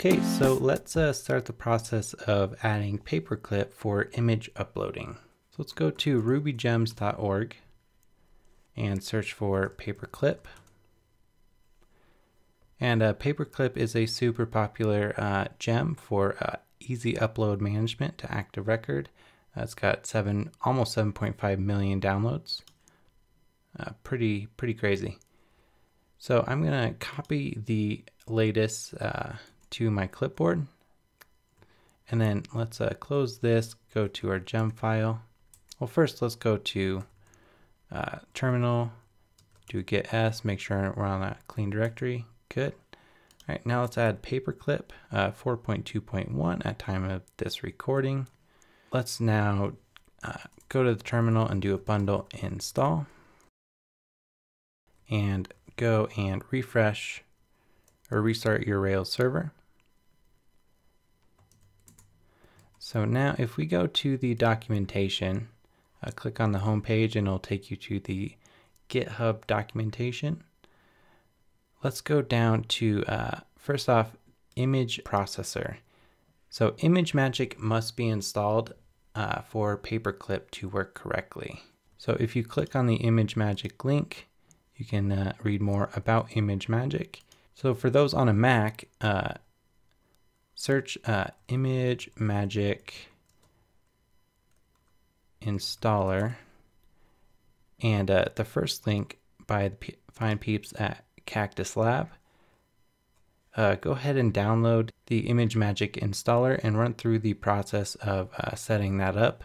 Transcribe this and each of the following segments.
Okay, so let's start the process of adding Paperclip for image uploading. So let's go to rubygems.org and search for Paperclip. And Paperclip is a super popular gem for easy upload management to Active Record. It's got almost 7.5 million downloads. Pretty crazy. So I'm gonna copy the latest to my clipboard, and then let's close this, go to our gem file. Well, first let's go to terminal, do git s, make sure we're on a clean directory. Good. All right, now let's add Paperclip 4.2.1 at time of this recording. Let's now go to the terminal and do a bundle install, and go and refresh or restart your Rails server. So now if we go to the documentation, click on the home page and it'll take you to the GitHub documentation. Let's go down to, first off, image processor. So ImageMagick must be installed for Paperclip to work correctly. So if you click on the ImageMagick link, you can read more about ImageMagick. So for those on a Mac, search ImageMagick installer, and the first link by the fine peeps at Cactus Lab. Go ahead and download the ImageMagick installer and run through the process of setting that up.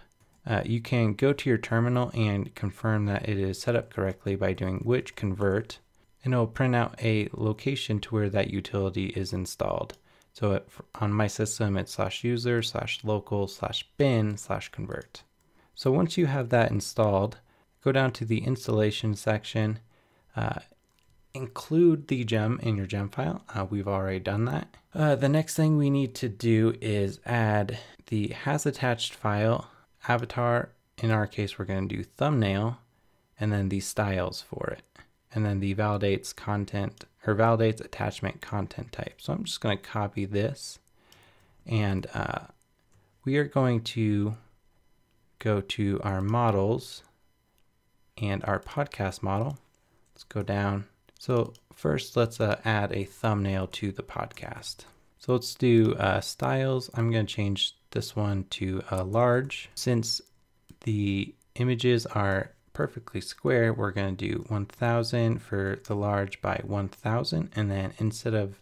You can go to your terminal and confirm that it is set up correctly by doing which convert, and it'll print out a location to where that utility is installed. So on my system, it's /user/local/bin/convert. So once you have that installed, go down to the installation section, include the gem in your gem file. We've already done that. The next thing we need to do is add the has attached file avatar. In our case, we're going to do thumbnail, and then the styles for it, and then the validates content or validates attachment content type. So I'm just going to copy this, and we are going to go to our models and our podcast model. Let's go down. So first let's add a thumbnail to the podcast. So let's do styles. I'm going to change this one to large. Since the images are perfectly square, we're going to do 1000 for the large by 1000, and then instead of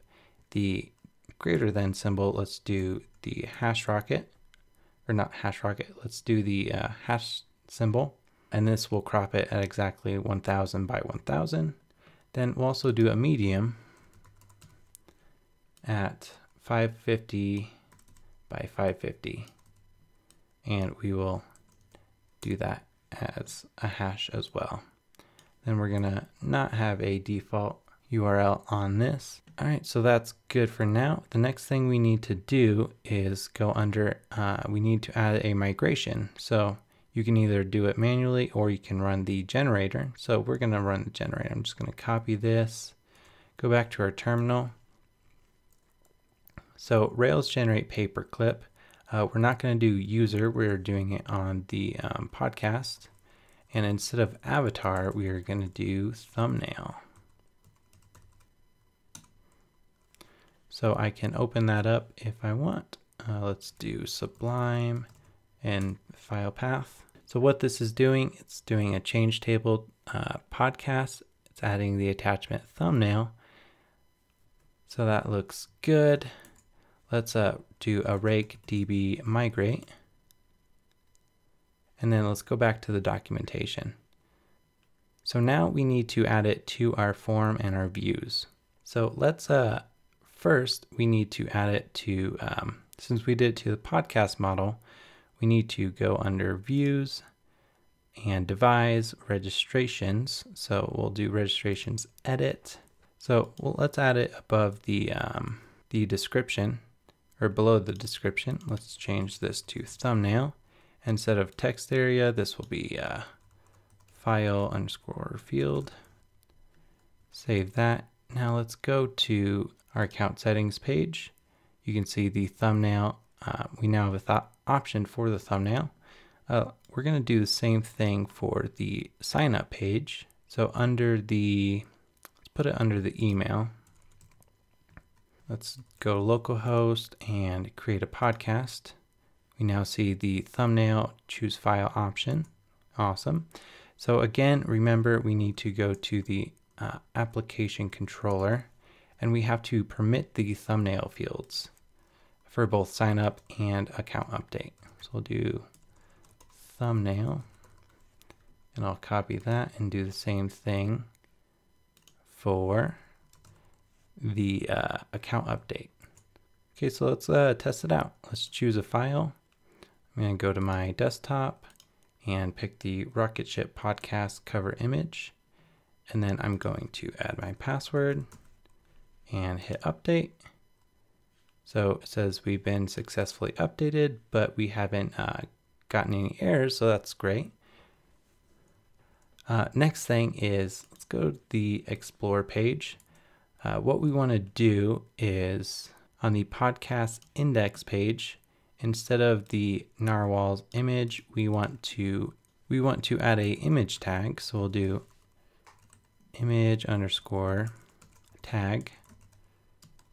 the greater than symbol, let's do the hash rocket, or not hash rocket, let's do the hash symbol, and this will crop it at exactly 1000 by 1000. Then we'll also do a medium at 550 by 550, and we will do that as a hash as well. Then we're gonna not have a default URL on this. All right, so that's good for now. The next thing we need to do is go under, we need to add a migration. So you can either do it manually or you can run the generator. So we're gonna run the generator. I'm just gonna copy this, go back to our terminal. So Rails generate Paperclip. We're not going to do user, we're doing it on the podcast. And instead of avatar, we are going to do thumbnail. So I can open that up if I want. Let's do Sublime and file path. So what this is doing, it's doing a change table podcast. It's adding the attachment thumbnail. So that looks good. Let's do a rake db migrate, and then let's go back to the documentation. So now we need to add it to our form and our views. So let's first we need to add it to, since we did it to the podcast model, we need to go under views and devise registrations. So we'll do registrations edit. So let's add it above the description, or below the description. Let's change this to thumbnail. Instead of text area, this will be file underscore field. Save that. Now let's go to our account settings page. you can see the thumbnail. We now have a option for the thumbnail. We're going to do the same thing for the sign up page. So under the, let's put it under the email. Let's go localhost and create a podcast. We now see the thumbnail choose file option. Awesome. So again, remember we need to go to the application controller, and we have to permit the thumbnail fields for both sign up and account update. So we'll do thumbnail, and I'll copy that and do the same thing for the account update. Okay, so let's test it out. Let's choose a file. I'm going to go to my desktop and pick the Rocket Ship podcast cover image. And then I'm going to add my password and hit update. So it says we've been successfully updated, but we haven't gotten any errors, so that's great. Next thing is, let's go to the Explore page. What we want to do is on the podcast index page, instead of the narwhal's image, we want to add a image tag. So we'll do image underscore tag,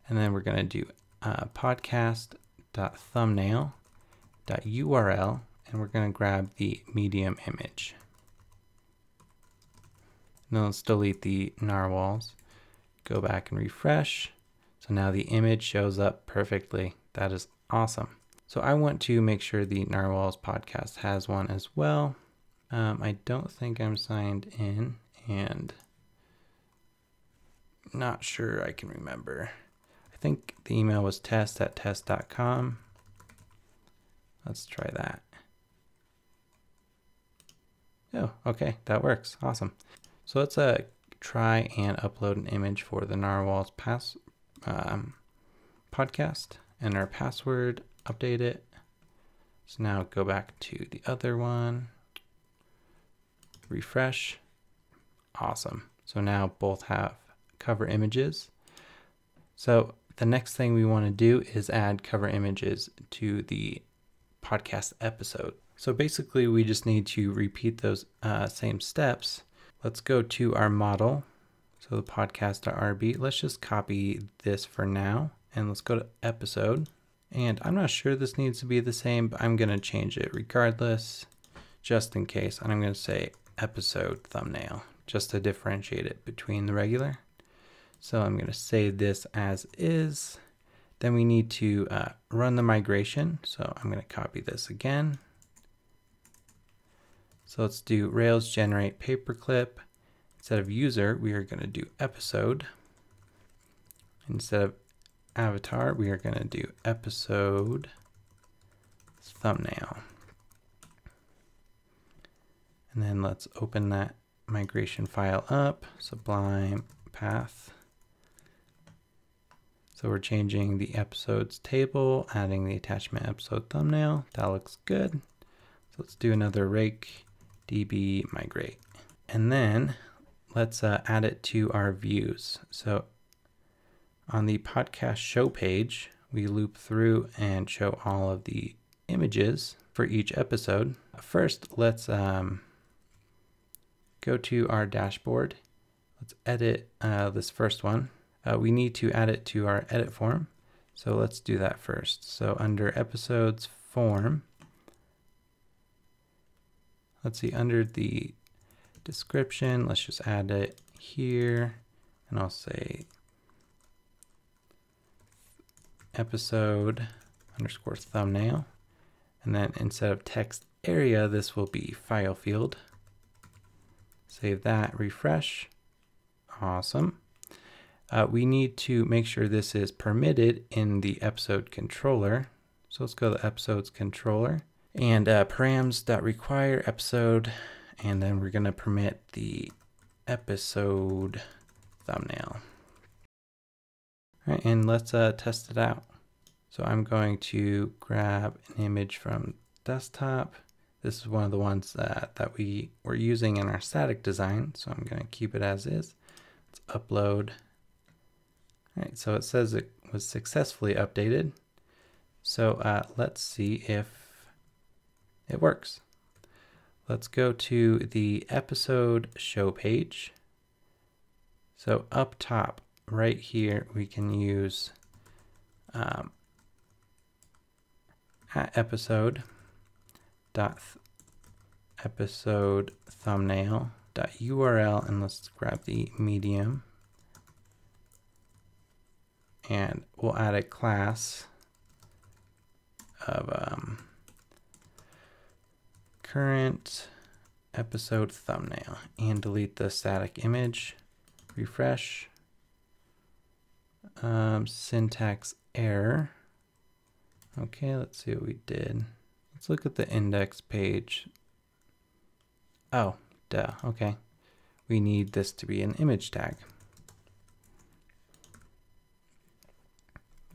and then we're going to do podcast.thumbnail.url, and we're going to grab the medium image. Now let's delete the narwhals. Go back and refresh. So now the image shows up perfectly. That is awesome. So I want to make sure the Narwhals podcast has one as well. I don't think I'm signed in, and not sure I can remember. I think the email was test@test.com. Let's try that. Oh, okay, that works. Awesome. So let's try and upload an image for the Narwhals podcast, and our password, update it. So now go back to the other one, refresh. Awesome. So now both have cover images. So the next thing we want to do is add cover images to the podcast episode. So basically we just need to repeat those same steps. Let's go to our model. So the podcast.rb, let's just copy this for now, and let's go to episode. And I'm not sure this needs to be the same, but I'm going to change it regardless, just in case. And I'm going to say episode thumbnail, just to differentiate it between the regular. So I'm going to save this as is. Then we need to run the migration. So I'm going to copy this again. So let's do Rails generate paperclip. Instead of user, we are going to do episode. Instead of avatar, we are going to do episode thumbnail. And then let's open that migration file up, Sublime Path. So we're changing the episodes table, adding the attachment episode thumbnail. That looks good. So let's do another rake db migrate. And then let's add it to our views. So on the podcast show page, we loop through and show all of the images for each episode. First, let's go to our dashboard. Let's edit this first one. We need to add it to our edit form. So let's do that first. So under episodes form, let's see, under the description, let's just add it here, and I'll say episode underscore thumbnail. And then instead of text area, this will be file field. Save that, refresh. Awesome. We need to make sure this is permitted in the episode controller. So let's go to episodes controller and params.require episode. And then we're going to permit the episode thumbnail. All right, and let's test it out. So I'm going to grab an image from desktop. This is one of the ones that we were using in our static design. So I'm going to keep it as is. Let's upload. All right, so it says that was successfully updated. So let's see if it works. Let's go to the episode show page. So up top right here, we can use episode thumbnail .url, and let's grab the medium, and we'll add a class of current episode thumbnail, and delete the static image. Refresh. Syntax error. Okay, let's see what we did. Let's look at the index page. Oh, duh. Okay. We need this to be an image tag.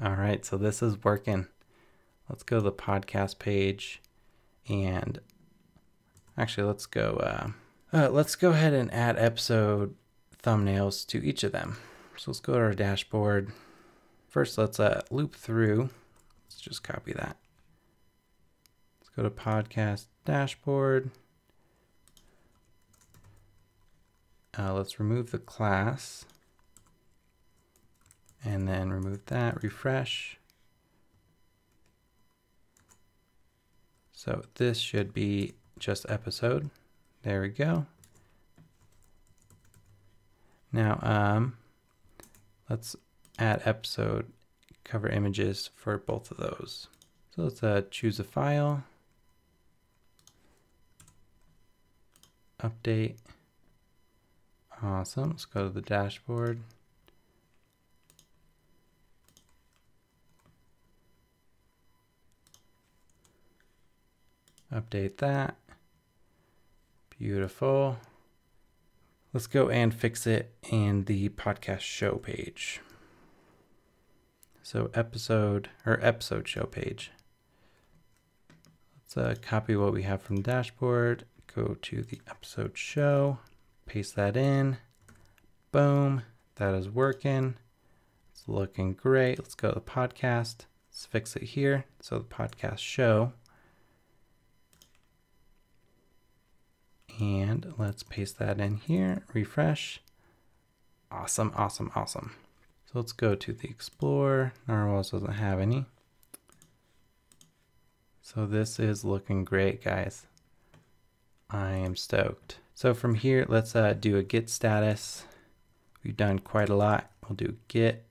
All right, so this is working. Let's go to the podcast page, and actually let's go ahead and add episode thumbnails to each of them. So let's go to our dashboard. First, let's loop through. Let's just copy that. Let's go to podcast dashboard. Let's remove the class, and then remove that, refresh. So this should be just episode. There we go. Now let's add episode cover images for both of those. So let's choose a file, update. Awesome. Let's go to the dashboard. Update that. Beautiful. Let's go and fix it in the podcast show page. So episode show page. Let's copy what we have from the dashboard, go to the episode show, paste that in. Boom. That is working. It's looking great. Let's go to the podcast. Let's fix it here. So the podcast show. And let's paste that in here, refresh. Awesome, awesome, awesome. So let's go to the Explorer. Narwhals doesn't have any. So this is looking great, guys. I am stoked. So from here, let's do a get status. We've done quite a lot. We'll do get.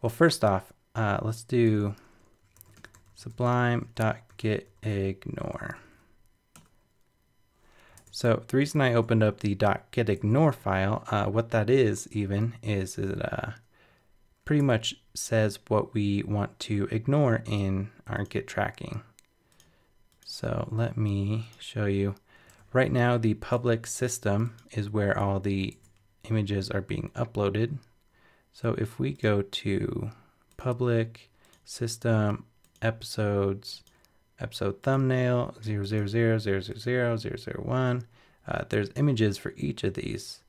Well, first off, let's do sublime.getIgnore. So the reason I opened up the .getIgnore file, what that is even, is it pretty much says what we want to ignore in our Git tracking. So let me show you. Right now, the public system is where all the images are being uploaded. So if we go to public system episodes, episode thumbnail 000000001. There's images for each of these.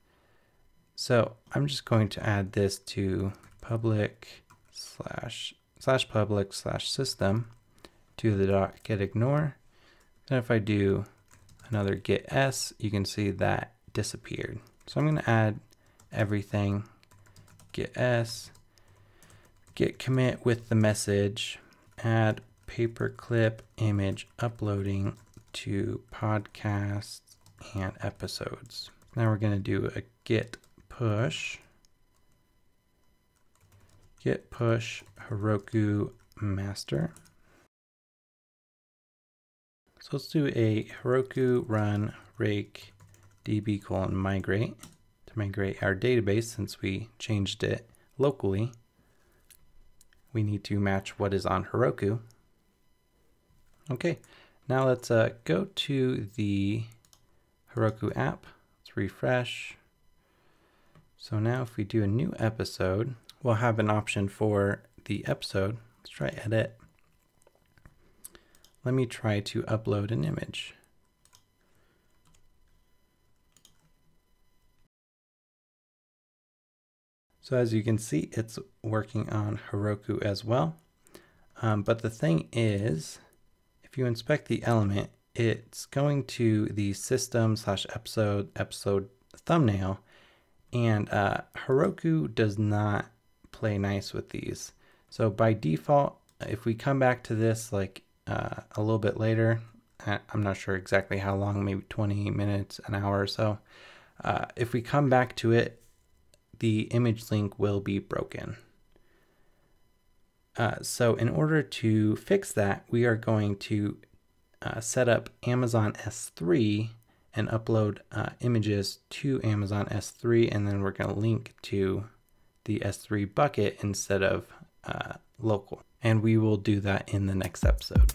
So I'm just going to add this to public/public/system to the .getIgnore. Then if I do another get s, you can see that disappeared. So I'm going to add everything. Get s, get commit with the message, add Paperclip image uploading to podcasts and episodes. Now we're going to do a git push Heroku master. So let's do a Heroku run rake db:/migrate to migrate our database. Since we changed it locally, we need to match what is on Heroku. Okay, now let's go to the Heroku app. Let's refresh. So now if we do a new episode, we'll have an option for the episode. Let's try edit. Let me try to upload an image. So as you can see, it's working on Heroku as well. But the thing is, if you inspect the element, it's going to the system/episode thumbnail, and Heroku does not play nice with these. So by default, if we come back to this like a little bit later, I'm not sure exactly how long, maybe 20 minutes, an hour or so. If we come back to it, the image link will be broken. So in order to fix that, we are going to set up Amazon S3 and upload images to Amazon S3, and then we're going to link to the S3 bucket instead of local. And we will do that in the next episode.